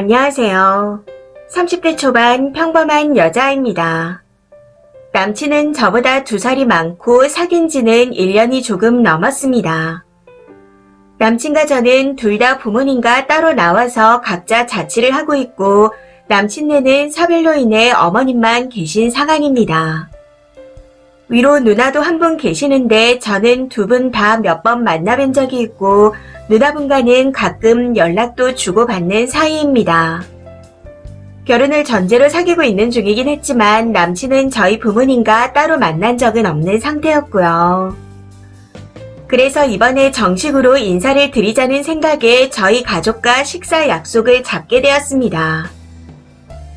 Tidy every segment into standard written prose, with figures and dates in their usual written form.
안녕하세요. 30대 초반 평범한 여자입니다. 남친은 저보다 2살이 많고 사귄 지는 1년이 조금 넘었습니다. 남친과 저는 둘 다 부모님과 따로 나와서 각자 자취를 하고 있고 남친네는 사별로 인해 어머님만 계신 상황입니다. 위로 누나도 한 분 계시는데 저는 2분 다 몇 번 만나뵌 적이 있고 누나분과는 가끔 연락도 주고받는 사이입니다. 결혼을 전제로 사귀고 있는 중이긴 했지만 남친은 저희 부모님과 따로 만난 적은 없는 상태였고요. 그래서 이번에 정식으로 인사를 드리자는 생각에 저희 가족과 식사 약속을 잡게 되었습니다.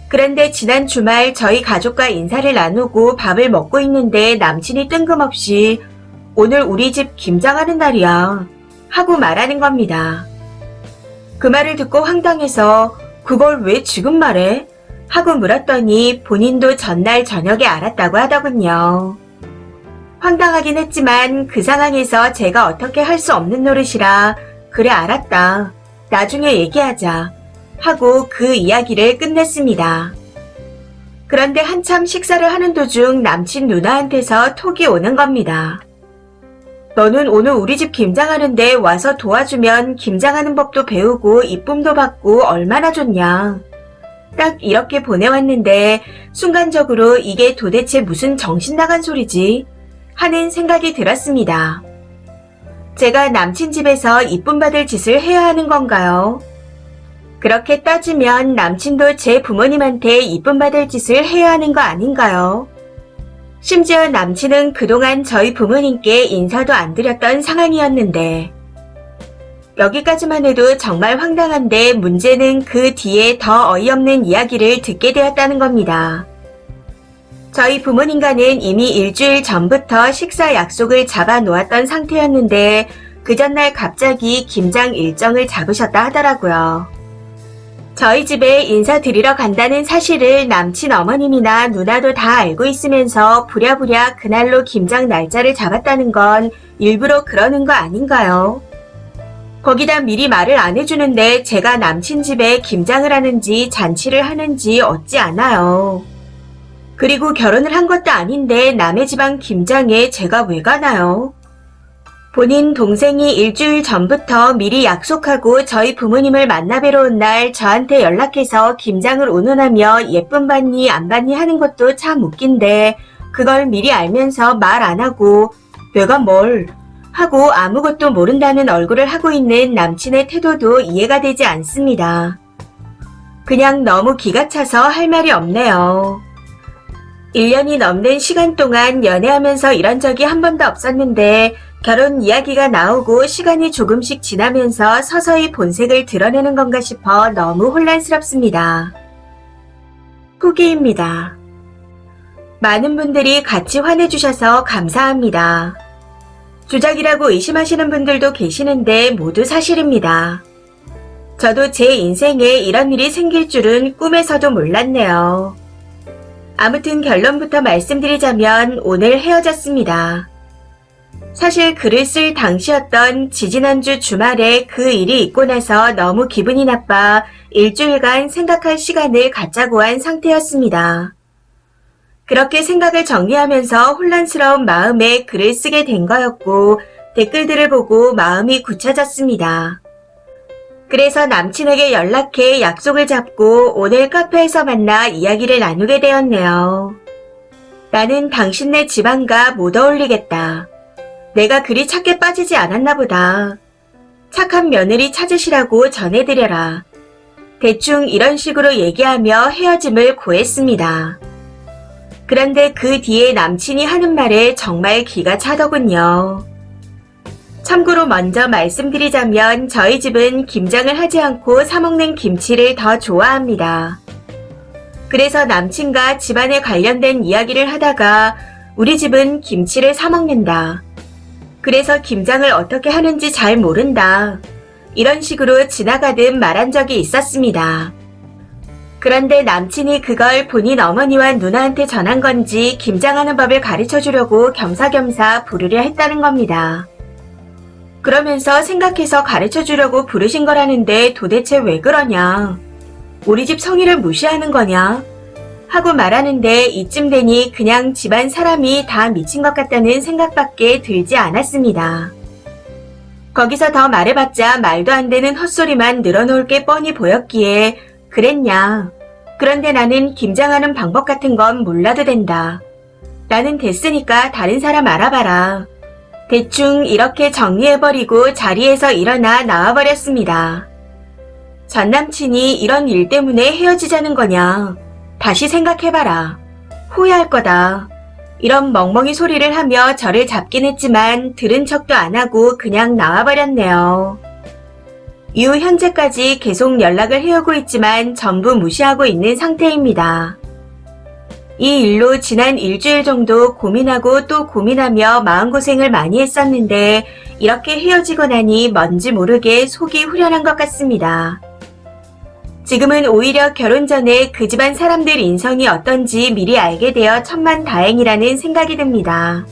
그런데 지난 주말 저희 가족과 인사를 나누고 밥을 먹고 있는데 남친이 뜬금없이 오늘 우리 집 김장하는 날이야 하고 말하는 겁니다. 그 말을 듣고 황당해서 그걸 왜 지금 말해? 하고 물었더니 본인도 전날 저녁에 알았다고 하더군요. 황당하긴 했지만 그 상황에서 제가 어떻게 할 수 없는 노릇이라 그래 알았다. 나중에 얘기하자. 하고 그 이야기를 끝냈습니다. 그런데 한참 식사를 하는 도중 남친 누나한테서 톡이 오는 겁니다. 너는 오늘 우리 집 김장하는데 와서 도와주면 김장하는 법도 배우고 이쁨도 받고 얼마나 좋냐. 딱 이렇게 보내왔는데 순간적으로 이게 도대체 무슨 정신 나간 소리지? 하는 생각이 들었습니다. 제가 남친 집에서 이쁨 받을 짓을 해야 하는 건가요? 그렇게 따지면 남친도 제 부모님한테 이쁨 받을 짓을 해야 하는 거 아닌가요? 심지어 남친은 그동안 저희 부모님께 인사도 안 드렸던 상황이었는데 여기까지만 해도 정말 황당한데 문제는 그 뒤에 더 어이없는 이야기를 듣게 되었다는 겁니다. 저희 부모님과는 이미 일주일 전부터 식사 약속을 잡아 놓았던 상태였는데 그 전날 갑자기 김장 일정을 잡으셨다 하더라고요. 저희 집에 인사드리러 간다는 사실을 남친 어머님이나 누나도 다 알고 있으면서 부랴부랴 그날로 김장 날짜를 잡았다는 건 일부러 그러는 거 아닌가요? 거기다 미리 말을 안 해주는데 제가 남친 집에 김장을 하는지 잔치를 하는지 어찌 아나요? 그리고 결혼을 한 것도 아닌데 남의 집안 김장에 제가 왜 가나요? 본인 동생이 일주일 전부터 미리 약속하고 저희 부모님을 만나뵈러 온 날 저한테 연락해서 김장을 운운하며 예쁨 받니 안 받니 하는 것도 참 웃긴데 그걸 미리 알면서 말 안 하고 내가 뭘 하고 아무것도 모른다는 얼굴을 하고 있는 남친의 태도도 이해가 되지 않습니다. 그냥 너무 기가 차서 할 말이 없네요. 1년이 넘는 시간 동안 연애하면서 이런 적이 한 번도 없었는데 결혼 이야기가 나오고 시간이 조금씩 지나면서 서서히 본색을 드러내는 건가 싶어 너무 혼란스럽습니다. 후기입니다. 많은 분들이 같이 화내주셔서 감사합니다. 주작이라고 의심하시는 분들도 계시는데 모두 사실입니다. 저도 제 인생에 이런 일이 생길 줄은 꿈에서도 몰랐네요. 아무튼 결론부터 말씀드리자면 오늘 헤어졌습니다. 사실 글을 쓸 당시였던 지지난주 주말에 그 일이 있고 나서 너무 기분이 나빠 일주일간 생각할 시간을 갖자고 한 상태였습니다. 그렇게 생각을 정리하면서 혼란스러운 마음에 글을 쓰게 된 거였고 댓글들을 보고 마음이 굳혀졌습니다. 그래서 남친에게 연락해 약속을 잡고 오늘 카페에서 만나 이야기를 나누게 되었네요. 나는 당신네 집안과 못 어울리겠다. 내가 그리 착해 빠지지 않았나 보다. 착한 며느리 찾으시라고 전해드려라. 대충 이런 식으로 얘기하며 헤어짐을 고했습니다. 그런데 그 뒤에 남친이 하는 말에 정말 기가 차더군요. 참고로 먼저 말씀드리자면 저희 집은 김장을 하지 않고 사먹는 김치를 더 좋아합니다. 그래서 남친과 집안에 관련된 이야기를 하다가 우리 집은 김치를 사먹는다. 그래서 김장을 어떻게 하는지 잘 모른다. 이런 식으로 지나가듯 말한 적이 있었습니다. 그런데 남친이 그걸 본인 어머니와 누나한테 전한 건지 김장하는 법을 가르쳐 주려고 겸사겸사 부르려 했다는 겁니다. 그러면서 생각해서 가르쳐 주려고 부르신 거라는데 도대체 왜 그러냐. 우리 집 성의를 무시하는 거냐? 하고 말하는데 이쯤 되니 그냥 집안 사람이 다 미친 것 같다는 생각밖에 들지 않았습니다. 거기서 더 말해봤자 말도 안 되는 헛소리만 늘어놓을 게 뻔히 보였기에 그랬냐. 그런데 나는 김장하는 방법 같은 건 몰라도 된다. 나는 됐으니까 다른 사람 알아봐라. 대충 이렇게 정리해버리고 자리에서 일어나 나와버렸습니다. 전 남친이 이런 일 때문에 헤어지자는 거냐. 다시 생각해봐라. 후회할 거다. 이런 멍멍이 소리를 하며 저를 잡긴 했지만 들은 척도 안 하고 그냥 나와버렸네요. 이후 현재까지 계속 연락을 해오고 있지만 전부 무시하고 있는 상태입니다. 이 일로 지난 일주일 정도 고민하고 또 고민하며 마음고생을 많이 했었는데 이렇게 헤어지고 나니 뭔지 모르게 속이 후련한 것 같습니다. 지금은 오히려 결혼 전에 그 집안 사람들 인성이 어떤지 미리 알게 되어 천만다행이라는 생각이 듭니다.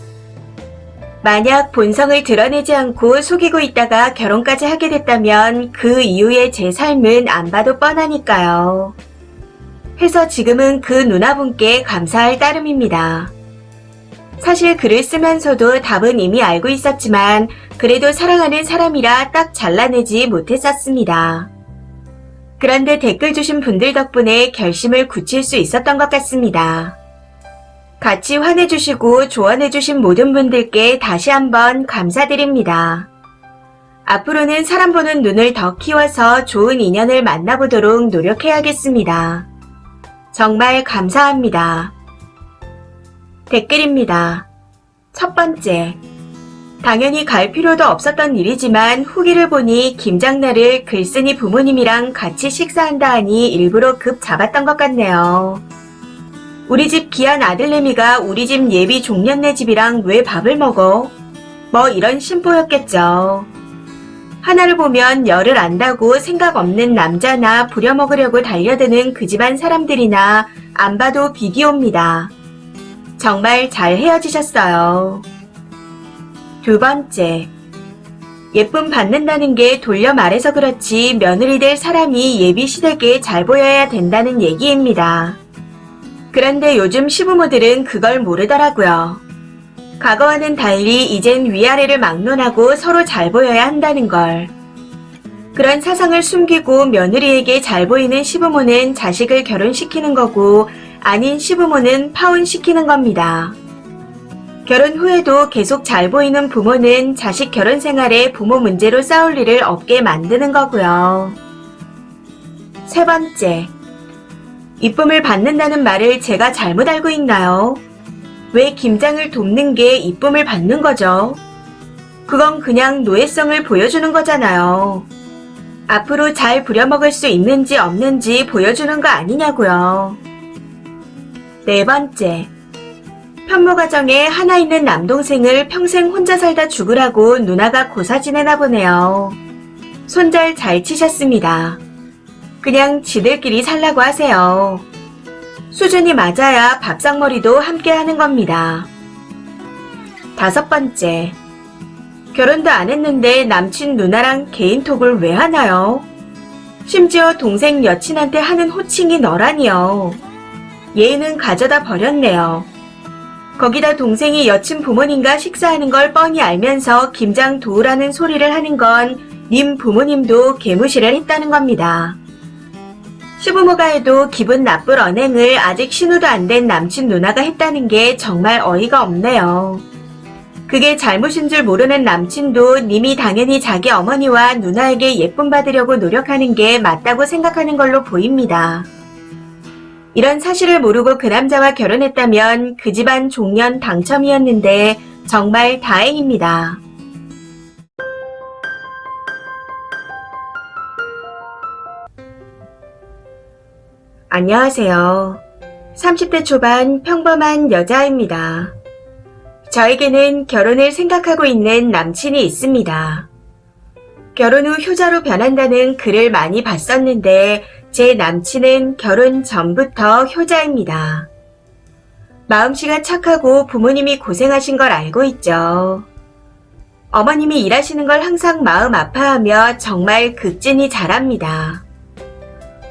만약 본성을 드러내지 않고 속이고 있다가 결혼까지 하게 됐다면 그 이후의 제 삶은 안 봐도 뻔하니까요. 해서 지금은 그 누나분께 감사할 따름입니다. 사실 글을 쓰면서도 답은 이미 알고 있었지만 그래도 사랑하는 사람이라 딱 잘라내지 못했었습니다. 그런데 댓글 주신 분들 덕분에 결심을 굳힐 수 있었던 것 같습니다. 같이 환해주시고 조언해주신 모든 분들께 다시 한번 감사드립니다. 앞으로는 사람 보는 눈을 더 키워서 좋은 인연을 만나보도록 노력해야겠습니다. 정말 감사합니다. 댓글입니다. 첫 번째. 당연히 갈 필요도 없었던 일이지만 후기를 보니 김장날을 글쓴이 부모님이랑 같이 식사한다 하니 일부러 급 잡았던 것 같네요. 우리 집 귀한 아들내미가 우리 집 예비 종년네 집이랑 왜 밥을 먹어? 뭐 이런 심보였겠죠. 하나를 보면 열을 안다고 생각 없는 남자나 부려먹으려고 달려드는 그 집안 사람들이나 안 봐도 비디오입니다. 정말 잘 헤어지셨어요. 두 번째, 예쁨 받는다는 게 돌려 말해서 그렇지 며느리 될 사람이 예비 시댁에 잘 보여야 된다는 얘기입니다. 그런데 요즘 시부모들은 그걸 모르더라고요. 과거와는 달리 이젠 위아래를 막론하고 서로 잘 보여야 한다는 걸. 그런 사상을 숨기고 며느리에게 잘 보이는 시부모는 자식을 결혼시키는 거고 아닌 시부모는 파혼시키는 겁니다. 결혼 후에도 계속 잘 보이는 부모는 자식 결혼 생활에 부모 문제로 싸울 일을 없게 만드는 거고요. 세 번째, 이쁨을 받는다는 말을 제가 잘못 알고 있나요? 왜 김장을 돕는 게 이쁨을 받는 거죠? 그건 그냥 노예성을 보여주는 거잖아요. 앞으로 잘 부려먹을 수 있는지 없는지 보여주는 거 아니냐고요. 네 번째, 편모 가정에 하나 있는 남동생을 평생 혼자 살다 죽으라고 누나가 고사 지내나 보네요. 손잘 잘 치셨습니다. 그냥 지들끼리 살라고 하세요. 수준이 맞아야 밥상머리도 함께 하는 겁니다. 다섯 번째, 결혼도 안 했는데 남친 누나랑 개인톡을 왜 하나요? 심지어 동생 여친한테 하는 호칭이 너라니요. 얘는 가져다 버렸네요. 거기다 동생이 여친 부모님과 식사하는 걸 뻔히 알면서 김장 도우라는 소리를 하는 건 님 부모님도 개무시를 했다는 겁니다. 시부모가 해도 기분 나쁠 언행을 아직 신우도 안 된 남친 누나가 했다는 게 정말 어이가 없네요. 그게 잘못인 줄 모르는 남친도 님이 당연히 자기 어머니와 누나에게 예쁨 받으려고 노력하는 게 맞다고 생각하는 걸로 보입니다. 이런 사실을 모르고 그 남자와 결혼했다면 그 집안 종년 당첨이었는데 정말 다행입니다. 안녕하세요. 30대 초반 평범한 여자입니다. 저에게는 결혼을 생각하고 있는 남친이 있습니다. 결혼 후 효자로 변한다는 글을 많이 봤었는데 제 남친은 결혼 전부터 효자입니다. 마음씨가 착하고 부모님이 고생하신 걸 알고 있죠. 어머님이 일하시는 걸 항상 마음 아파하며 정말 극진히 잘합니다.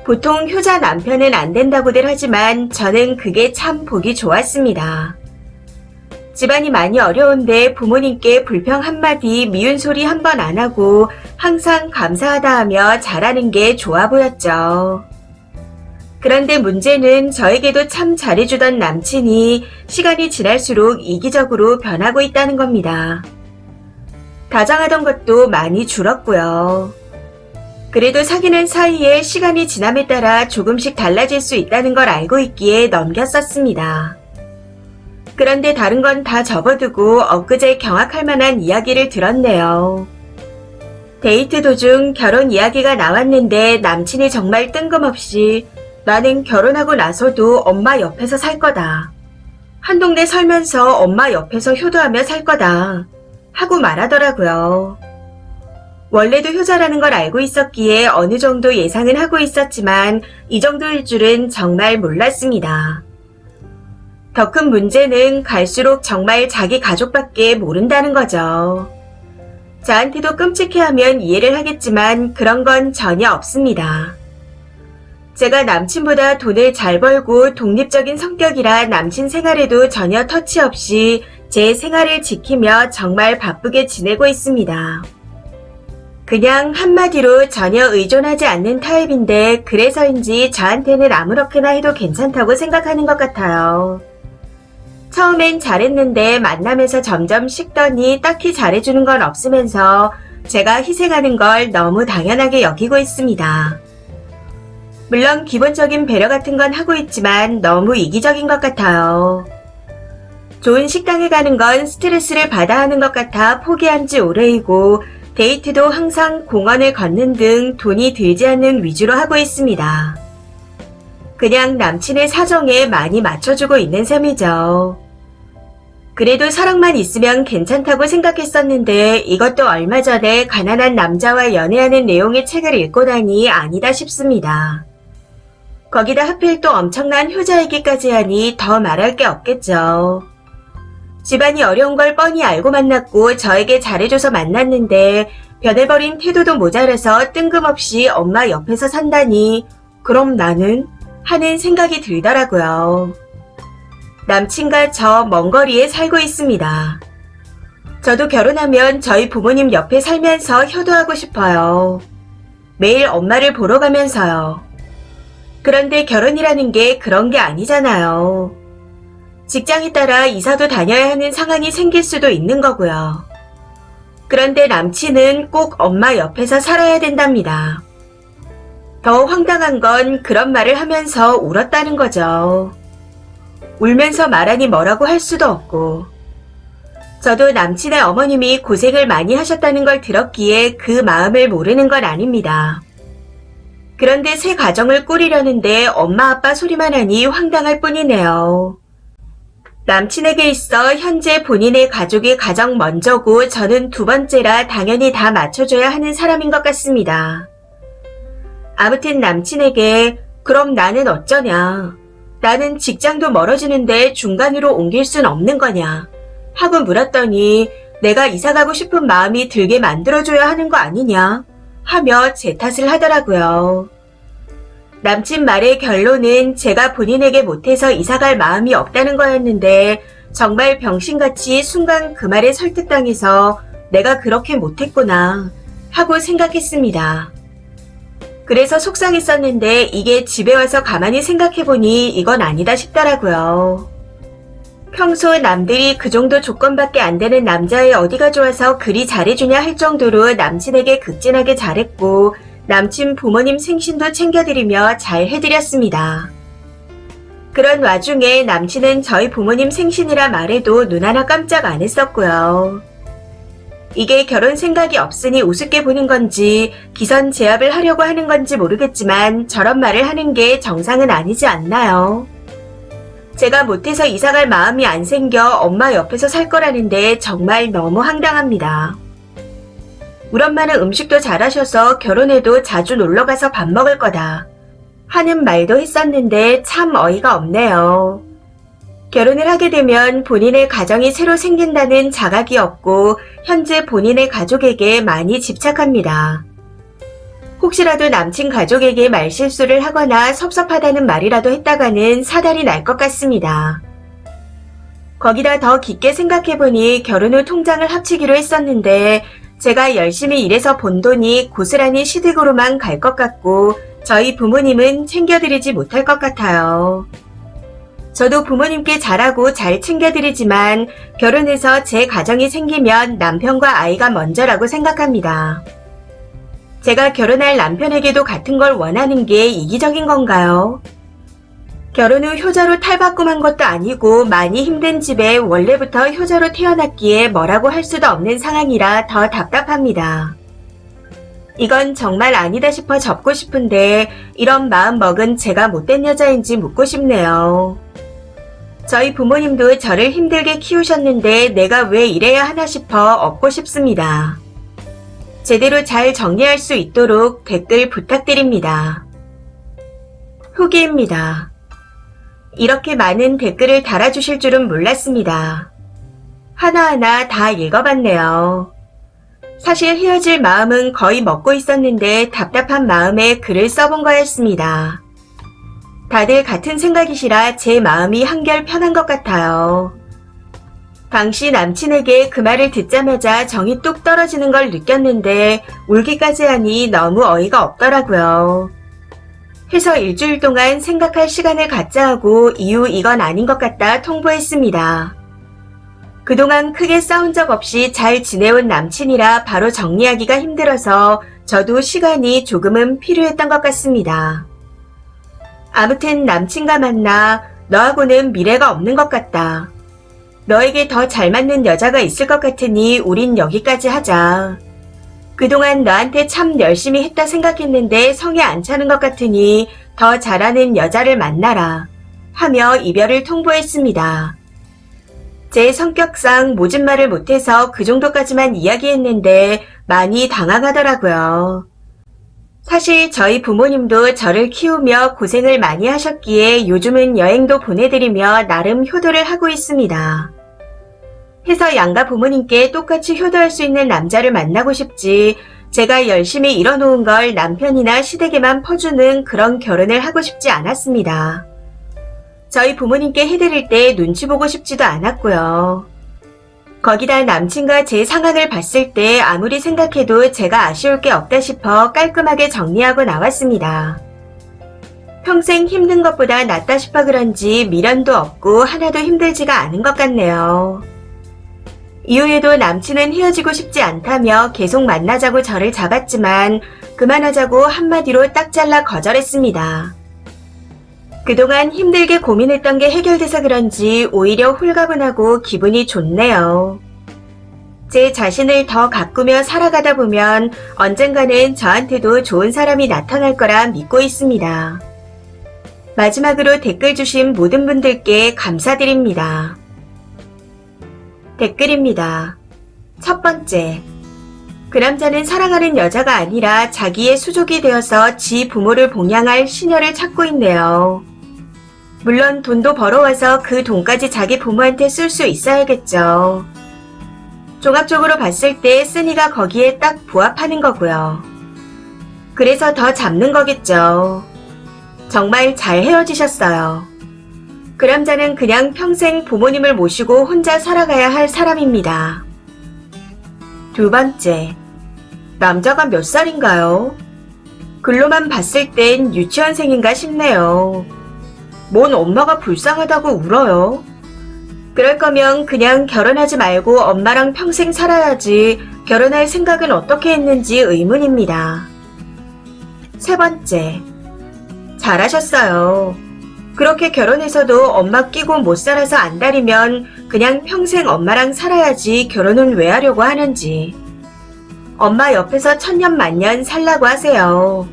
보통 효자 남편은 안 된다고들 하지만 저는 그게 참 보기 좋았습니다. 집안이 많이 어려운데 부모님께 불평 한마디, 미운 소리 한 번 안 하고 항상 감사하다 하며 잘하는 게 좋아 보였죠. 그런데 문제는 저에게도 참 잘해주던 남친이 시간이 지날수록 이기적으로 변하고 있다는 겁니다. 다정하던 것도 많이 줄었고요. 그래도 사귀는 사이에 시간이 지남에 따라 조금씩 달라질 수 있다는 걸 알고 있기에 넘겼었습니다. 그런데 다른 건 다 접어두고 엊그제 경악할 만한 이야기를 들었네요. 데이트 도중 결혼 이야기가 나왔는데 남친이 정말 뜬금없이 나는 결혼하고 나서도 엄마 옆에서 살 거다. 한 동네 살면서 엄마 옆에서 효도하며 살 거다. 하고 말하더라고요. 원래도 효자라는 걸 알고 있었기에 어느 정도 예상은 하고 있었지만 이 정도일 줄은 정말 몰랐습니다. 더 큰 문제는 갈수록 정말 자기 가족밖에 모른다는 거죠. 저한테도 끔찍해하면 이해를 하겠지만 그런 건 전혀 없습니다. 제가 남친보다 돈을 잘 벌고 독립적인 성격이라 남친 생활에도 전혀 터치 없이 제 생활을 지키며 정말 바쁘게 지내고 있습니다. 그냥 한마디로 전혀 의존하지 않는 타입인데 그래서인지 저한테는 아무렇게나 해도 괜찮다고 생각하는 것 같아요. 처음엔 잘했는데 만나면서 점점 식더니 딱히 잘해주는 건 없으면서 제가 희생하는 걸 너무 당연하게 여기고 있습니다. 물론 기본적인 배려 같은 건 하고 있지만 너무 이기적인 것 같아요. 좋은 식당에 가는 건 스트레스를 받아 하는 것 같아 포기한 지 오래이고 데이트도 항상 공원을 걷는 등 돈이 들지 않는 위주로 하고 있습니다. 그냥 남친의 사정에 많이 맞춰주고 있는 셈이죠. 그래도 사랑만 있으면 괜찮다고 생각했었는데 이것도 얼마 전에 가난한 남자와 연애하는 내용의 책을 읽고 나니 아니다 싶습니다. 거기다 하필 또 엄청난 효자 얘기까지 하니 더 말할 게 없겠죠. 집안이 어려운 걸 뻔히 알고 만났고 저에게 잘해줘서 만났는데 변해버린 태도도 모자라서 뜬금없이 엄마 옆에서 산다니 그럼 나는? 하는 생각이 들더라고요. 남친과 저 먼 거리에 살고 있습니다. 저도 결혼하면 저희 부모님 옆에 살면서 효도하고 싶어요. 매일 엄마를 보러 가면서요. 그런데 결혼이라는 게 그런 게 아니잖아요. 직장에 따라 이사도 다녀야 하는 상황이 생길 수도 있는 거고요. 그런데 남친은 꼭 엄마 옆에서 살아야 된답니다. 더 황당한 건 그런 말을 하면서 울었다는 거죠. 울면서 말하니 뭐라고 할 수도 없고. 저도 남친의 어머님이 고생을 많이 하셨다는 걸 들었기에 그 마음을 모르는 건 아닙니다. 그런데 새 가정을 꾸리려는데 엄마 아빠 소리만 하니 황당할 뿐이네요. 남친에게 있어 현재 본인의 가족이 가장 먼저고 저는 두 번째라 당연히 다 맞춰줘야 하는 사람인 것 같습니다. 아무튼 남친에게 그럼 나는 어쩌냐? 나는 직장도 멀어지는데 중간으로 옮길 순 없는 거냐? 하고 물었더니 내가 이사가고 싶은 마음이 들게 만들어줘야 하는 거 아니냐? 하며 제 탓을 하더라고요. 남친 말의 결론은 제가 본인에게 못해서 이사갈 마음이 없다는 거였는데 정말 병신같이 순간 그 말에 설득당해서 내가 그렇게 못했구나 하고 생각했습니다. 그래서 속상했었는데 이게 집에 와서 가만히 생각해보니 이건 아니다 싶더라고요. 평소 남들이 그 정도 조건밖에 안 되는 남자의 어디가 좋아서 그리 잘해주냐 할 정도로 남친에게 극진하게 잘했고 남친 부모님 생신도 챙겨드리며 잘 해드렸습니다. 그런 와중에 남친은 저희 부모님 생신이라 말해도 눈 하나 깜짝 안 했었고요. 이게 결혼 생각이 없으니 우습게 보는 건지 기선 제압을 하려고 하는 건지 모르겠지만 저런 말을 하는 게 정상은 아니지 않나요? 제가 못해서 이사갈 마음이 안 생겨 엄마 옆에서 살 거라는데 정말 너무 황당합니다. 우리 엄마는 음식도 잘하셔서 결혼해도 자주 놀러가서 밥 먹을 거다 하는 말도 했었는데 참 어이가 없네요. 결혼을 하게 되면 본인의 가정이 새로 생긴다는 자각이 없고 현재 본인의 가족에게 많이 집착합니다. 혹시라도 남친 가족에게 말실수를 하거나 섭섭하다는 말이라도 했다가는 사달이 날 것 같습니다. 거기다 더 깊게 생각해보니 결혼 후 통장을 합치기로 했었는데 제가 열심히 일해서 번 돈이 고스란히 시댁으로만 갈 것 같고 저희 부모님은 챙겨드리지 못할 것 같아요. 저도 부모님께 잘하고 잘 챙겨드리지만 결혼해서 제 가정이 생기면 남편과 아이가 먼저라고 생각합니다. 제가 결혼할 남편에게도 같은 걸 원하는 게 이기적인 건가요? 결혼 후 효자로 탈바꿈한 것도 아니고 많이 힘든 집에 원래부터 효자로 태어났기에 뭐라고 할 수도 없는 상황이라 더 답답합니다. 이건 정말 아니다 싶어 접고 싶은데 이런 마음 먹은 제가 못된 여자인지 묻고 싶네요. 저희 부모님도 저를 힘들게 키우셨는데 내가 왜 이래야 하나 싶어 얻고 싶습니다. 제대로 잘 정리할 수 있도록 댓글 부탁드립니다. 후기입니다. 이렇게 많은 댓글을 달아주실 줄은 몰랐습니다. 하나하나 다 읽어봤네요. 사실 헤어질 마음은 거의 먹고 있었는데 답답한 마음에 글을 써본 거였습니다. 다들 같은 생각이시라 제 마음이 한결 편한 것 같아요. 당시 남친에게 그 말을 듣자마자 정이 뚝 떨어지는 걸 느꼈는데 울기까지 하니 너무 어이가 없더라고요. 해서 일주일 동안 생각할 시간을 갖자 하고 이후 이건 아닌 것 같다 통보했습니다. 그동안 크게 싸운 적 없이 잘 지내온 남친이라 바로 정리하기가 힘들어서 저도 시간이 조금은 필요했던 것 같습니다. 아무튼 남친과 만나 너하고는 미래가 없는 것 같다. 너에게 더 잘 맞는 여자가 있을 것 같으니 우린 여기까지 하자. 그동안 너한테 참 열심히 했다 생각했는데 성에 안 차는 것 같으니 더 잘하는 여자를 만나라 하며 이별을 통보했습니다. 제 성격상 모진 말을 못해서 그 정도까지만 이야기했는데 많이 당황하더라고요. 사실 저희 부모님도 저를 키우며 고생을 많이 하셨기에 요즘은 여행도 보내드리며 나름 효도를 하고 있습니다. 해서 양가 부모님께 똑같이 효도할 수 있는 남자를 만나고 싶지 제가 열심히 일어놓은 걸 남편이나 시댁에만 퍼주는 그런 결혼을 하고 싶지 않았습니다. 저희 부모님께 해드릴 때 눈치 보고 싶지도 않았고요. 거기다 남친과 제 상황을 봤을 때 아무리 생각해도 제가 아쉬울 게 없다 싶어 깔끔하게 정리하고 나왔습니다. 평생 힘든 것보다 낫다 싶어 그런지 미련도 없고 하나도 힘들지가 않은 것 같네요. 이후에도 남친은 헤어지고 싶지 않다며 계속 만나자고 저를 잡았지만 그만하자고 한마디로 딱 잘라 거절했습니다. 그동안 힘들게 고민했던 게 해결돼서 그런지 오히려 홀가분하고 기분이 좋네요. 제 자신을 더 가꾸며 살아가다 보면 언젠가는 저한테도 좋은 사람이 나타날 거라 믿고 있습니다. 마지막으로 댓글 주신 모든 분들께 감사드립니다. 댓글입니다. 첫 번째, 그 남자는 사랑하는 여자가 아니라 자기의 수족이 되어서 지 부모를 봉양할 시녀를 찾고 있네요. 물론 돈도 벌어와서 그 돈까지 자기 부모한테 쓸 수 있어야겠죠. 종합적으로 봤을 때 쓰니가 거기에 딱 부합하는 거고요. 그래서 더 잡는 거겠죠. 정말 잘 헤어지셨어요. 그 남자는 그냥 평생 부모님을 모시고 혼자 살아가야 할 사람입니다. 두 번째, 남자가 몇 살인가요? 글로만 봤을 땐 유치원생인가 싶네요. 뭔 엄마가 불쌍하다고 울어요? 그럴 거면 그냥 결혼하지 말고 엄마랑 평생 살아야지 결혼할 생각은 어떻게 했는지 의문입니다. 세 번째, 잘하셨어요. 그렇게 결혼해서도 엄마 끼고 못 살아서 안달이면 그냥 평생 엄마랑 살아야지 결혼은 왜 하려고 하는지. 엄마 옆에서 천년만년 살라고 하세요.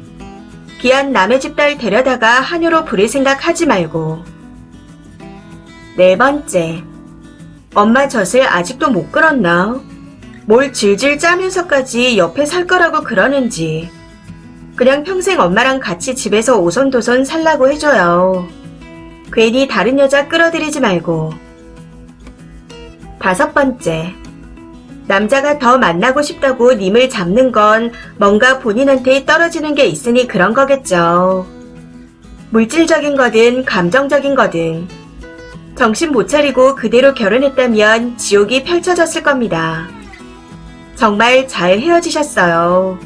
기한 남의 집 딸 데려다가 한여로 부릴 생각 하지 말고. 네 번째, 엄마 젖을 아직도 못 끌었나? 뭘 질질 짜면서까지 옆에 살 거라고 그러는지. 그냥 평생 엄마랑 같이 집에서 오손도손 살라고 해줘요. 괜히 다른 여자 끌어들이지 말고. 다섯 번째, 남자가 더 만나고 싶다고 님을 잡는 건 뭔가 본인한테 떨어지는 게 있으니 그런 거겠죠. 물질적인 거든 감정적인 거든. 정신 못 차리고 그대로 결혼했다면 지옥이 펼쳐졌을 겁니다. 정말 잘 헤어지셨어요.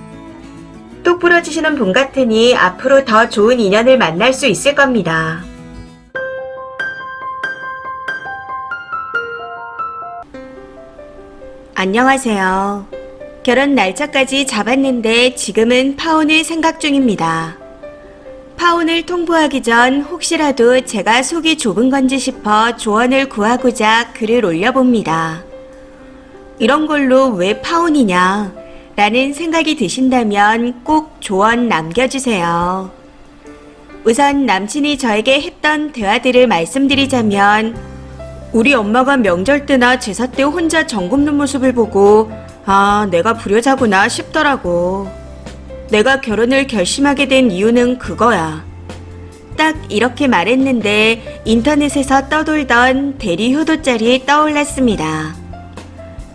똑 부러지시는 분 같으니 앞으로 더 좋은 인연을 만날 수 있을 겁니다. 안녕하세요. 결혼 날짜까지 잡았는데 지금은 파혼을 생각 중입니다. 파혼을 통보하기 전 혹시라도 제가 속이 좁은 건지 싶어 조언을 구하고자 글을 올려봅니다. 이런 걸로 왜 파혼이냐 라는 생각이 드신다면 꼭 조언 남겨주세요. 우선 남친이 저에게 했던 대화들을 말씀드리자면 우리 엄마가 명절 때나 제사 때 혼자 정 굽는 모습을 보고 내가 불효자구나 싶더라고. 내가 결혼을 결심하게 된 이유는 그거야. 딱 이렇게 말했는데 인터넷에서 떠돌던 대리 효도짤이 떠올랐습니다.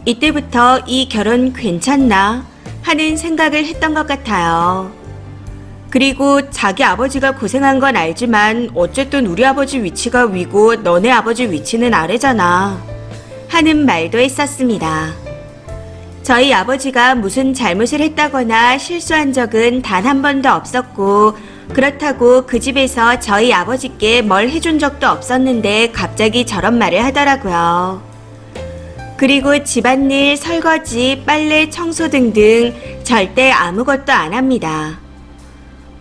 이때부터 이 결혼 괜찮나 하는 생각을 했던 것 같아요. 그리고 자기 아버지가 고생한 건 알지만 어쨌든 우리 아버지 위치가 위고 너네 아버지 위치는 아래잖아 하는 말도 했었습니다. 저희 아버지가 무슨 잘못을 했다거나 실수한 적은 단 한 번도 없었고 그렇다고 그 집에서 저희 아버지께 뭘 해준 적도 없었는데 갑자기 저런 말을 하더라고요. 그리고 집안일, 설거지, 빨래, 청소 등등 절대 아무것도 안 합니다.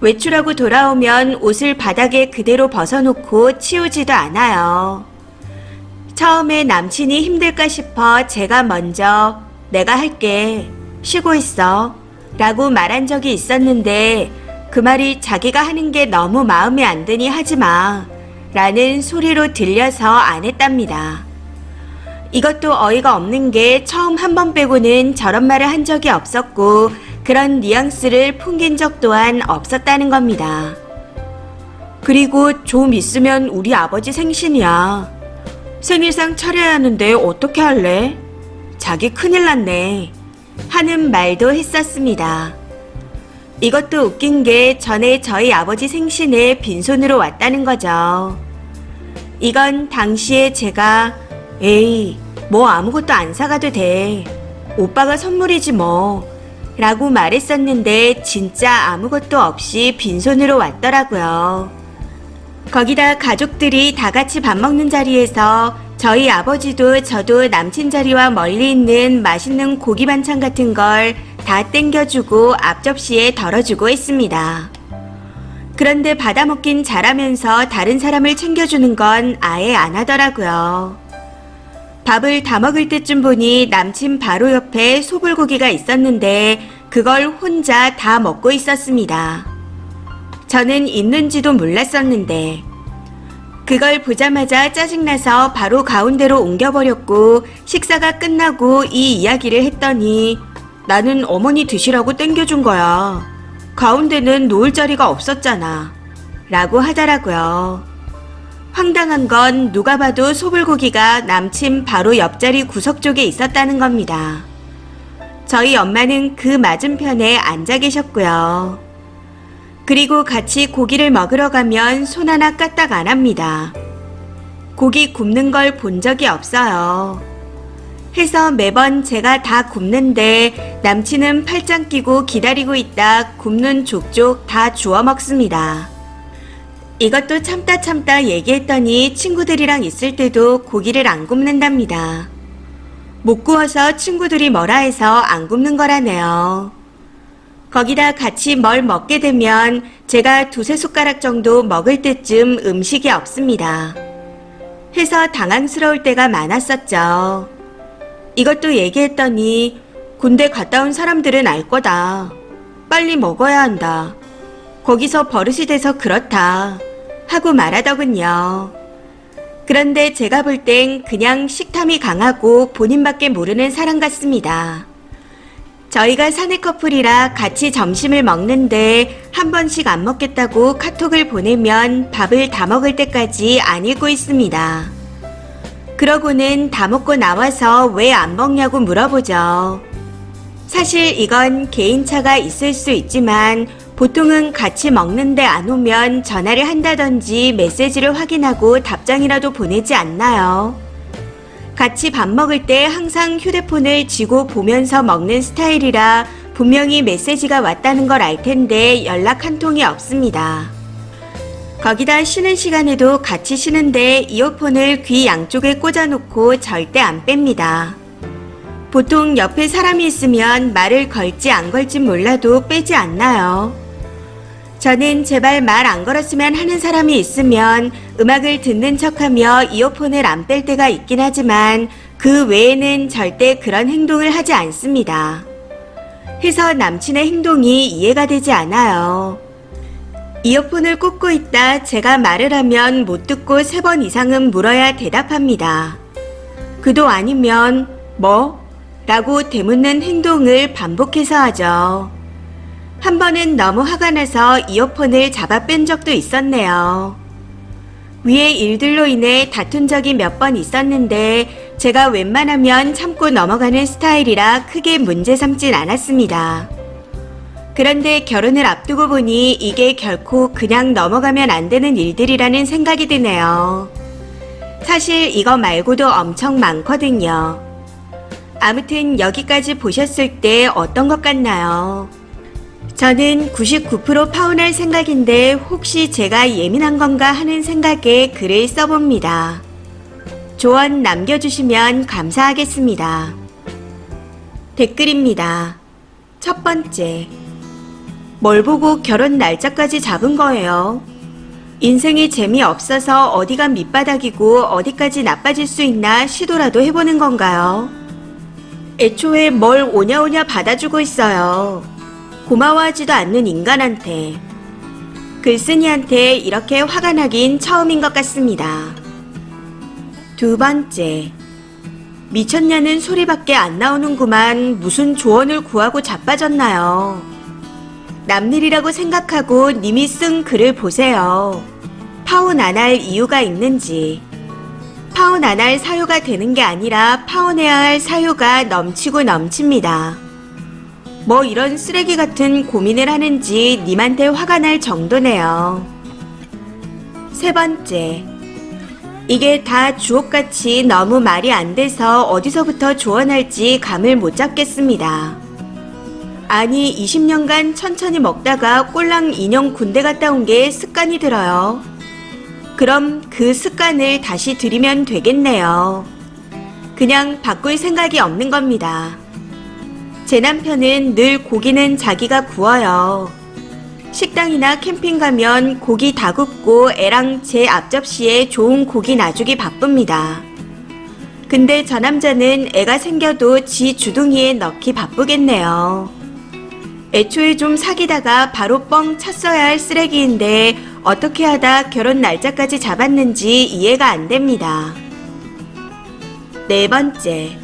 외출하고 돌아오면 옷을 바닥에 그대로 벗어놓고 치우지도 않아요. 처음에 남친이 힘들까 싶어 제가 먼저 내가 할게, 쉬고 있어 라고 말한 적이 있었는데 그 말이 자기가 하는 게 너무 마음에 안 드니 하지 마 라는 소리로 들려서 안 했답니다. 이것도 어이가 없는 게 처음 한 번 빼고는 저런 말을 한 적이 없었고 그런 뉘앙스를 풍긴 적 또한 없었다는 겁니다. 그리고 좀 있으면 우리 아버지 생신이야. 생일상 차려야 하는데 어떻게 할래? 자기 큰일 났네 하는 말도 했었습니다. 이것도 웃긴 게 전에 저희 아버지 생신에 빈손으로 왔다는 거죠. 이건 당시에 제가 에이 뭐 아무것도 안 사가도 돼. 오빠가 선물이지 뭐 라고 말했었는데 진짜 아무것도 없이 빈손으로 왔더라고요. 거기다 가족들이 다 같이 밥 먹는 자리에서 저희 아버지도 저도 남친 자리와 멀리 있는 맛있는 고기 반찬 같은 걸 다 땡겨주고 앞접시에 덜어주고 했습니다. 그런데 받아먹긴 잘하면서 다른 사람을 챙겨주는 건 아예 안 하더라고요. 밥을 다 먹을 때쯤 보니 남친 바로 옆에 소불고기가 있었는데 그걸 혼자 다 먹고 있었습니다. 저는 있는지도 몰랐었는데 그걸 보자마자 짜증나서 바로 가운데로 옮겨버렸고 식사가 끝나고 이 이야기를 했더니 나는 어머니 드시라고 땡겨준 거야. 가운데는 놓을 자리가 없었잖아 라고 하더라고요. 황당한 건 누가 봐도 소불고기가 남친 바로 옆자리 구석 쪽에 있었다는 겁니다. 저희 엄마는 그 맞은편에 앉아 계셨고요. 그리고 같이 고기를 먹으러 가면 손 하나 까딱 안 합니다. 고기 굽는 걸 본 적이 없어요. 해서 매번 제가 다 굽는데 남친은 팔짱 끼고 기다리고 있다 굽는 족족 다 주워 먹습니다. 이것도 참다 얘기했더니 친구들이랑 있을 때도 고기를 안 굽는답니다. 못 구워서 친구들이 뭐라 해서 안 굽는 거라네요. 거기다 같이 뭘 먹게 되면 제가 두세 숟가락 정도 먹을 때쯤 음식이 없습니다. 해서 당황스러울 때가 많았었죠. 이것도 얘기했더니 군대 갔다 온 사람들은 알 거다. 빨리 먹어야 한다. 거기서 버릇이 돼서 그렇다. 하고 말하더군요. 그런데 제가 볼 땐 그냥 식탐이 강하고 본인밖에 모르는 사람 같습니다. 저희가 사내 커플이라 같이 점심을 먹는데 한 번씩 안 먹겠다고 카톡을 보내면 밥을 다 먹을 때까지 안 읽고 있습니다. 그러고는 다 먹고 나와서 왜 안 먹냐고 물어보죠. 사실 이건 개인차가 있을 수 있지만 보통은 같이 먹는데 안 오면 전화를 한다든지 메시지를 확인하고 답장이라도 보내지 않나요? 같이 밥 먹을 때 항상 휴대폰을 쥐고 보면서 먹는 스타일이라 분명히 메시지가 왔다는 걸 알 텐데 연락 한 통이 없습니다. 거기다 쉬는 시간에도 같이 쉬는데 이어폰을 귀 양쪽에 꽂아놓고 절대 안 뺍니다. 보통 옆에 사람이 있으면 말을 걸지 안 걸진 몰라도 빼지 않나요? 저는 제발 말 안 걸었으면 하는 사람이 있으면 음악을 듣는 척하며 이어폰을 안 뺄 때가 있긴 하지만 그 외에는 절대 그런 행동을 하지 않습니다. 해서 남친의 행동이 이해가 되지 않아요. 이어폰을 꽂고 있다 제가 말을 하면 못 듣고 3번 이상은 물어야 대답합니다. 그도 아니면 뭐? 라고 되묻는 행동을 반복해서 하죠. 한 번은 너무 화가 나서 이어폰을 잡아 뺀 적도 있었네요. 위에 일들로 인해 다툰 적이 몇 번 있었는데 제가 웬만하면 참고 넘어가는 스타일이라 크게 문제 삼진 않았습니다. 그런데 결혼을 앞두고 보니 이게 결코 그냥 넘어가면 안 되는 일들이라는 생각이 드네요. 사실 이거 말고도 엄청 많거든요. 아무튼 여기까지 보셨을 때 어떤 것 같나요? 저는 99% 파혼할 생각인데 혹시 제가 예민한 건가 하는 생각에 글을 써봅니다. 조언 남겨주시면 감사하겠습니다. 댓글입니다. 첫 번째. 뭘 보고 결혼 날짜까지 잡은 거예요? 인생이 재미없어서 어디가 밑바닥이고 어디까지 나빠질 수 있나 시도라도 해보는 건가요? 애초에 뭘 오냐오냐 받아주고 있어요. 고마워하지도 않는 인간한테. 글쓴이한테 이렇게 화가 나긴 처음인 것 같습니다. 두 번째. 미쳤냐는 소리밖에 안 나오는구만 무슨 조언을 구하고 자빠졌나요? 남일이라고 생각하고 님이 쓴 글을 보세요. 파혼 안 할 이유가 있는지. 파혼 안 할 사유가 되는 게 아니라 파혼해야 할 사유가 넘치고 넘칩니다. 뭐 이런 쓰레기 같은 고민을 하는지 님한테 화가 날 정도네요. 세 번째. 이게 다 주옥같이 너무 말이 안 돼서 어디서부터 조언할지 감을 못 잡겠습니다. 아니 20년간 천천히 먹다가 꼴랑 인형 군대 갔다 온 게 습관이 들어요. 그럼 그 습관을 다시 들이면 되겠네요. 그냥 바꿀 생각이 없는 겁니다. 제 남편은 늘 고기는 자기가 구워요. 식당이나 캠핑 가면 고기 다 굽고 애랑 제 앞접시에 좋은 고기 놔주기 바쁩니다. 근데 저 남자는 애가 생겨도 지 주둥이에 넣기 바쁘겠네요. 애초에 좀 사귀다가 바로 뻥 찼어야 할 쓰레기인데 어떻게 하다 결혼 날짜까지 잡았는지 이해가 안 됩니다. 네 번째.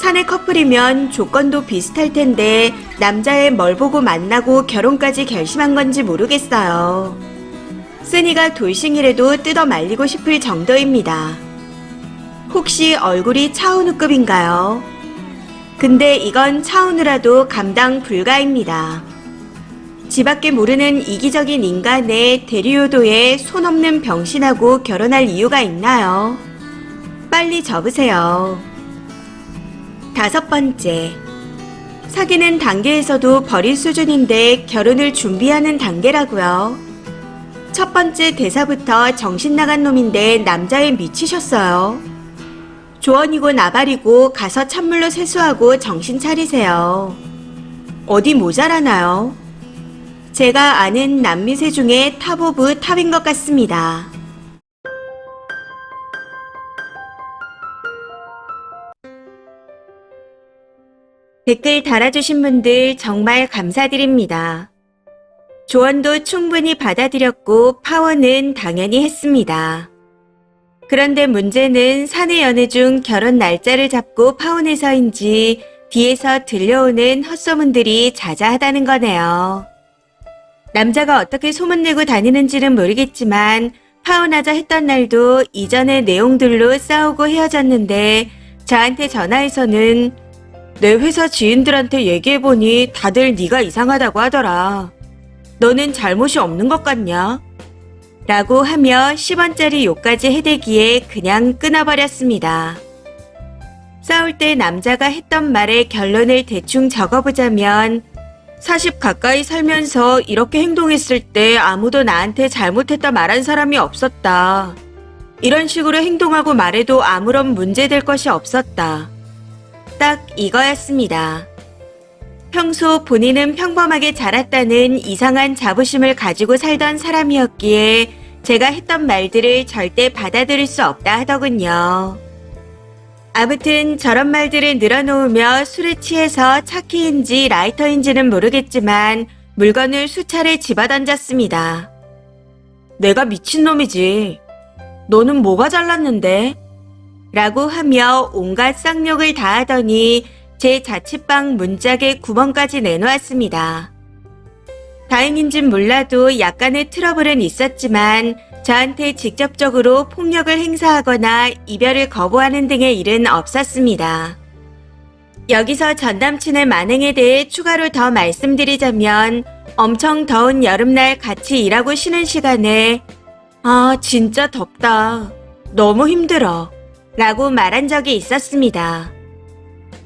사내 커플이면 조건도 비슷할 텐데 남자애 뭘 보고 만나고 결혼까지 결심한 건지 모르겠어요. 쓰니가 돌싱이라도 뜯어 말리고 싶을 정도입니다. 혹시 얼굴이 차은우급인가요? 근데 이건 차은우라도 감당 불가입니다. 지밖에 모르는 이기적인 인간의 대리효도에 손 없는 병신하고 결혼할 이유가 있나요? 빨리 접으세요. 다섯 번째. 사귀는 단계에서도 버릴 수준인데 결혼을 준비하는 단계라고요. 첫 번째 대사부터 정신 나간 놈인데 남자에 미치셨어요. 조언이고 나발이고 가서 찬물로 세수하고 정신 차리세요. 어디 모자라나요? 제가 아는 남미새 중에 탑 오브 탑인 것 같습니다. 댓글 달아주신 분들 정말 감사드립니다. 조언도 충분히 받아들였고 파원은 당연히 했습니다. 그런데 문제는 사내 연애 중 결혼 날짜를 잡고 파혼해서인지 뒤에서 들려오는 헛소문들이 자자하다는 거네요. 남자가 어떻게 소문내고 다니는지는 모르겠지만 파혼하자 했던 날도 이전의 내용들로 싸우고 헤어졌는데 저한테 전화해서는 내 회사 지인들한테 얘기해보니 다들 네가 이상하다고 하더라. 너는 잘못이 없는 것 같냐? 라고 하며 10원짜리 욕까지 해대기에 그냥 끊어버렸습니다. 싸울 때 남자가 했던 말의 결론을 대충 적어보자면 40 가까이 살면서 이렇게 행동했을 때 아무도 나한테 잘못했다 말한 사람이 없었다. 이런 식으로 행동하고 말해도 아무런 문제될 것이 없었다. 딱 이거였습니다. 평소 본인은 평범하게 자랐다는 이상한 자부심을 가지고 살던 사람이었기에 제가 했던 말들을 절대 받아들일 수 없다 하더군요. 아무튼 저런 말들을 늘어놓으며 술에 취해서 차키인지 라이터인지는 모르겠지만 물건을 수차례 집어던졌습니다. 내가 미친놈이지. 너는 뭐가 잘났는데? 라고 하며 온갖 쌍욕을 다 하더니 제 자취방 문짝에 구멍까지 내놓았습니다. 다행인진 몰라도 약간의 트러블은 있었지만 저한테 직접적으로 폭력을 행사하거나 이별을 거부하는 등의 일은 없었습니다. 여기서 전남친의 만행에 대해 추가로 더 말씀드리자면 엄청 더운 여름날 같이 일하고 쉬는 시간에 아 진짜 덥다. 너무 힘들어. 라고 말한 적이 있었습니다.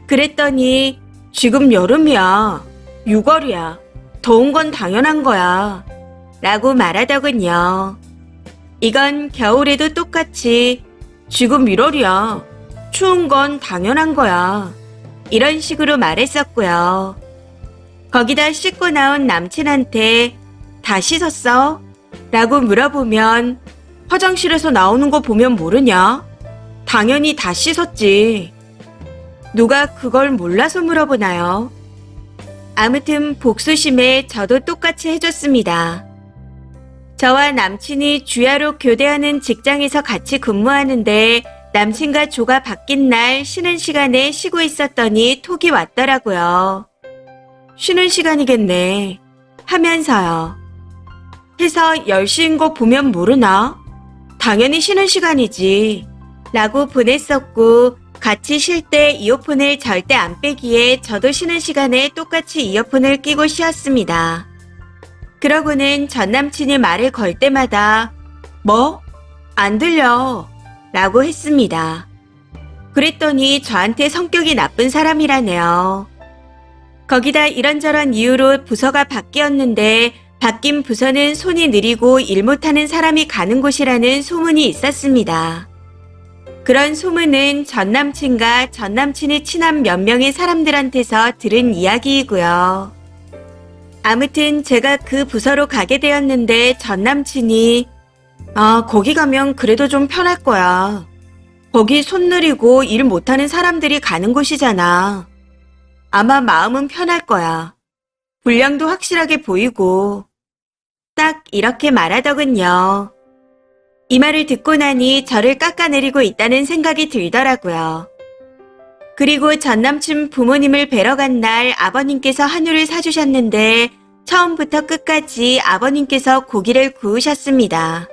그랬더니 지금 여름이야. 6월이야. 더운 건 당연한 거야. 라고 말하더군요. 이건 겨울에도 똑같이 지금 1월이야. 추운 건 당연한 거야. 이런 식으로 말했었고요. 거기다 씻고 나온 남친한테 다 씻었어? 라고 물어보면 화장실에서 나오는 거 보면 모르냐? 당연히 다 씻었지. 누가 그걸 몰라서 물어보나요? 아무튼 복수심에 저도 똑같이 해줬습니다. 저와 남친이 주야로 교대하는 직장에서 같이 근무하는데 남친과 조가 바뀐 날 쉬는 시간에 쉬고 있었더니 톡이 왔더라고요. 쉬는 시간이겠네. 하면서요. 해서 10시인 거 보면 모르나? 당연히 쉬는 시간이지. 라고 보냈었고 같이 쉴 때 이어폰을 절대 안 빼기에 저도 쉬는 시간에 똑같이 이어폰을 끼고 쉬었습니다. 그러고는 전 남친이 말을 걸 때마다 뭐? 안 들려. 라고 했습니다. 그랬더니 저한테 성격이 나쁜 사람이라네요. 거기다 이런저런 이유로 부서가 바뀌었는데 바뀐 부서는 손이 느리고 일 못하는 사람이 가는 곳이라는 소문이 있었습니다. 그런 소문은 전 남친과 전 남친이 친한 몇 명의 사람들한테서 들은 이야기이고요. 아무튼 제가 그 부서로 가게 되었는데 전 남친이 거기 가면 그래도 좀 편할 거야. 거기 손 느리고 일 못하는 사람들이 가는 곳이잖아. 아마 마음은 편할 거야. 분량도 확실하게 보이고. 딱 이렇게 말하더군요. 이 말을 듣고 나니 저를 깎아내리고 있다는 생각이 들더라고요. 그리고 전 남친 부모님을 뵈러 간 날 아버님께서 한우를 사주셨는데 처음부터 끝까지 아버님께서 고기를 구우셨습니다.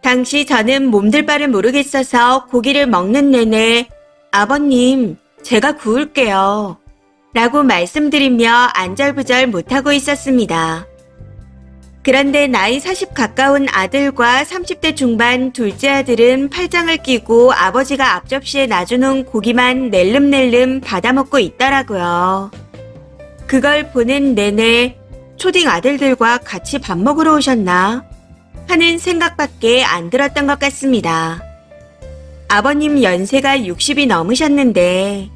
당시 저는 몸둘 바를 모르겠어서 고기를 먹는 내내 아버님, 제가 구울게요. 라고 말씀드리며 안절부절 못하고 있었습니다. 그런데 나이 40 가까운 아들과 30대 중반 둘째 아들은 팔짱을 끼고 아버지가 앞접시에 놔주는 고기만 낼름낼름 받아먹고 있더라고요. 그걸 보는 내내 초딩 아들들과 같이 밥 먹으러 오셨나? 하는 생각밖에 안 들었던 것 같습니다. 아버님 연세가 60이 넘으셨는데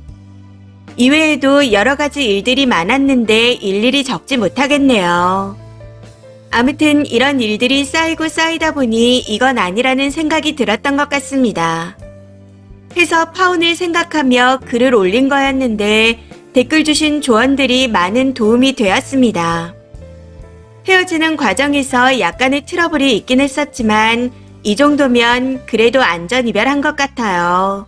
이외에도 여러 가지 일들이 많았는데 일일이 적지 못하겠네요. 아무튼 이런 일들이 쌓이고 쌓이다 보니 이건 아니라는 생각이 들었던 것 같습니다. 해서 파혼을 생각하며 글을 올린 거였는데 댓글 주신 조언들이 많은 도움이 되었습니다. 헤어지는 과정에서 약간의 트러블이 있긴 했었지만 이 정도면 그래도 안전이별한 것 같아요.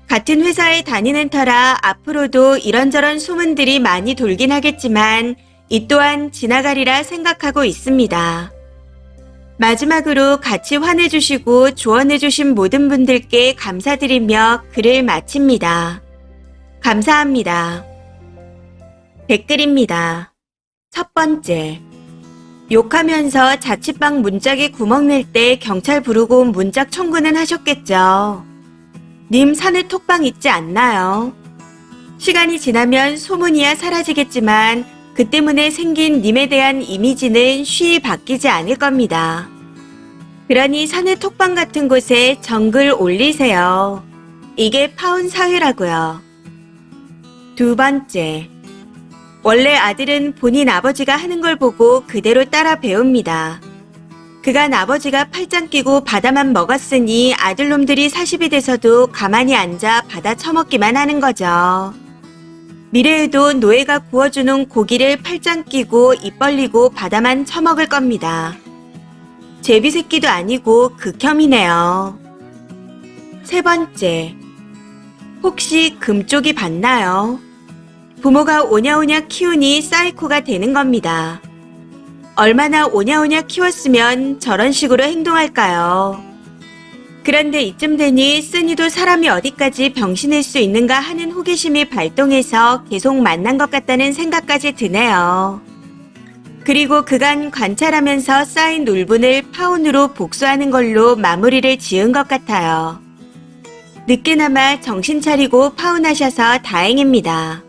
같은 회사에 다니는 터라 앞으로도 이런저런 소문들이 많이 돌긴 하겠지만 이 또한 지나가리라 생각하고 있습니다. 마지막으로 같이 환해주시고 조언해주신 모든 분들께 감사드리며 글을 마칩니다. 감사합니다. 댓글입니다. 첫 번째. 욕하면서 자취방 문짝에 구멍 낼 때 경찰 부르고 문짝 청구는 하셨겠죠. 님 산에 톡방 있지 않나요? 시간이 지나면 소문이야 사라지겠지만 그 때문에 생긴 님에 대한 이미지는 쉬이 바뀌지 않을 겁니다. 그러니 산에 톡방 같은 곳에 정글 올리세요. 이게 파운 사회라고요. 두 번째. 원래 아들은 본인 아버지가 하는 걸 보고 그대로 따라 배웁니다. 그간 아버지가 팔짱 끼고 바다만 먹었으니 아들놈들이 40이 돼서도 가만히 앉아 바다 처먹기만 하는 거죠. 미래에도 노예가 구워주는 고기를 팔짱 끼고 입 벌리고 바다만 처먹을 겁니다. 제비새끼도 아니고 극혐이네요. 세 번째. 혹시 금쪽이 봤나요? 부모가 오냐오냐 키우니 사이코가 되는 겁니다. 얼마나 오냐오냐 키웠으면 저런 식으로 행동할까요? 그런데 이쯤 되니 쓰니도 사람이 어디까지 병신일 수 있는가 하는 호기심이 발동해서 계속 만난 것 같다는 생각까지 드네요. 그리고 그간 관찰하면서 쌓인 울분을 파운으로 복수하는 걸로 마무리를 지은 것 같아요. 늦게나마 정신 차리고 파운하셔서 다행입니다.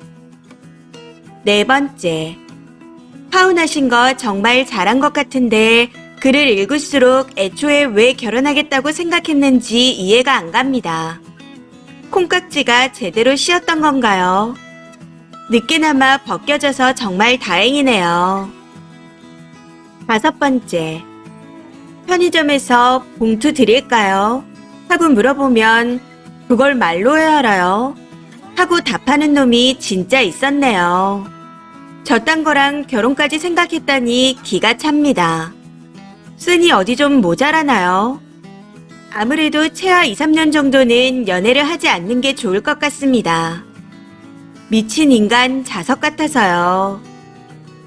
네 번째. 파운하신 거 정말 잘한 것 같은데 글을 읽을수록 애초에 왜 결혼하겠다고 생각했는지 이해가 안 갑니다. 콩깍지가 제대로 씌었던 건가요? 늦게나마 벗겨져서 정말 다행이네요. 다섯 번째. 편의점에서 봉투 드릴까요? 하고 물어보면 그걸 말로 해 알아요? 하고 답하는 놈이 진짜 있었네요. 저딴 거랑 결혼까지 생각했다니 기가 찹니다. 쓰니 어디 좀 모자라나요? 아무래도 최하 2, 3년 정도는 연애를 하지 않는 게 좋을 것 같습니다. 미친 인간 자석 같아서요.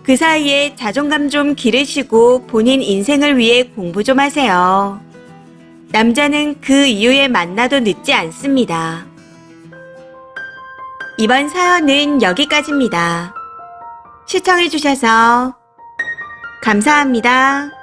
그 사이에 자존감 좀 기르시고 본인 인생을 위해 공부 좀 하세요. 남자는 그 이후에 만나도 늦지 않습니다. 이번 사연은 여기까지입니다. 시청해주셔서 감사합니다.